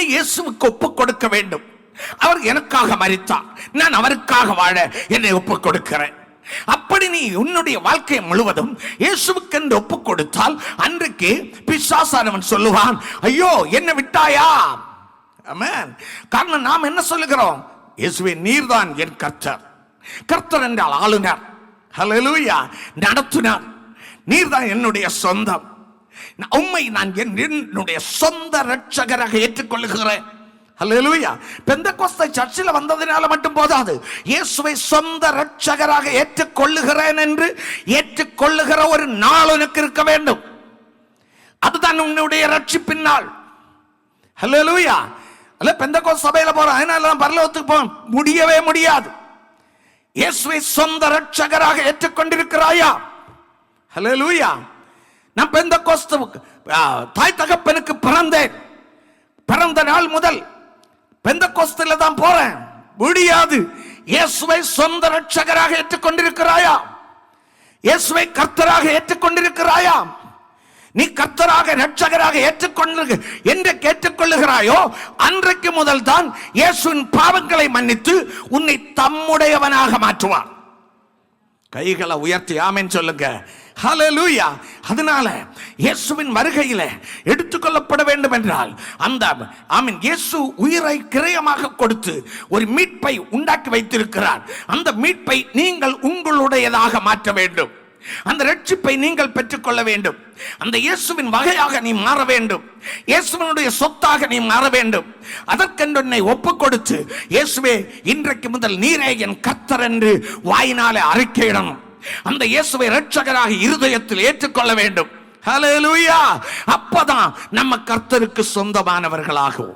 உன்னை இயேசுவுக்கு ஒப்புக் கொடுக்க வேண்டும். அவர் எனக்காக மரித்தார், நான் அவருக்காக வாழ என்னை ஒப்புக் கொடுக்கிறேன். அப்படி நீ உன்னுடைய வாழ்க்கை முழுவதும் இயேசுவுக்கு என்று ஒப்புக் கொடுத்தால் அன்றைக்கு பிசாசானவன் சொல்லுவான், ஐயோ என்னை விட்டாயா. ஆமென். காரணம் நாம் என்ன சொல்லுகிறோம்? இயேசுவே நீர்தான் என் கர்த்தர். கர்த்தர் என்றால் ஆளுநர், ஹல்லேலூயா, நடத்துனர். நீர்தான் என்னுடைய சொந்தம். உம்மை நான் என்னுடைய சொந்த இரட்சகராக ஏற்றுக்கொள்ளுகிறேன். ஹல்லேலூயா. பெந்தெகோஸ்தே சர்ச்சில் வந்ததினால மட்டும் போதாது, இயேசுவை சொந்த இரட்சகராக ஏற்றுக்கொள்ளுகிறேன் என்று ஏற்றுக்கொள்ளுகிற ஒரு நாள் உனக்கு இருக்க வேண்டும். அதுதான் உன்னுடைய ரட்சிப்பின் நாள். ஹல்லேலூயா. அல்ல பெந்தெகோஸ்தே சபையில போறோம், அதனால பரலோகத்துக்கு போக முடியவே முடியாது. இயேசுவை சொந்த இரட்சகராக ஏற்றுக்கொண்டிருக்கிறாயா? ஹல்லேலூயா. நான் பெந்தெகோஸ்தேவுக்கு தாய் தகப்பனுக்கு பிறந்தேன், பிறந்த நாள் முதல் பெந்தெகோஸ்தேல தான் போறேன், முடியாது. இயேசுவை சொந்த இரட்சகராக ஏற்றுக்கொண்டிருக்கிறாயா? இயேசுவை கர்த்தராக ஏற்றுக்கொண்டிருக்கிறாயா? நீ கர்த்தராக இரட்சகராக ஏற்றுக்கொண்டு என்று கேட்டுக்கொள்ளுகிறாயோ அன்றைக்கு முதல் தான் இயேசுவின் பாவங்களை மன்னித்து உன்னை தம்முடையவனாக மாற்றுவார். கைகளை உயர்த்தி ஆமென் சொல்லுங்க. ஹல்லேலூயா. அதனால இயேசுவின் வருகையில எடுத்துக்கொள்ளப்பட வேண்டும் என்றால் அந்த ஆமென் இயேசு உயிரை கிரயமாக கொடுத்து ஒரு மீட்பை உண்டாக்கி வைத்திருக்கிறார். அந்த மீட்பை நீங்கள் உங்களுடையதாக மாற்ற வேண்டும். அந்த ரட்சிப்பை நீங்கள் பெற்றுக்கொள்ள வேண்டும். அந்த இயேசுவின் வகையாக நீ மாற வேண்டும். இயேசுவினுடைய சொத்தாக நீ மாற வேண்டும். அதற்கென்று உன்னை ஒப்புக் கொடுத்து, இயேசுவே இன்றைக்கு முதல் நீரே என் கர்த்தர் என்று வாயினாலே அறிக்கையிடணும். அந்த இயேசுவை இரட்சகராக இருதயத்தில் ஏற்றுக்கொள்ள வேண்டும். ஹல்லேலூயா. அப்பதான் நம்ம கர்த்தருக்கு சொந்தமானவர்களாகும்.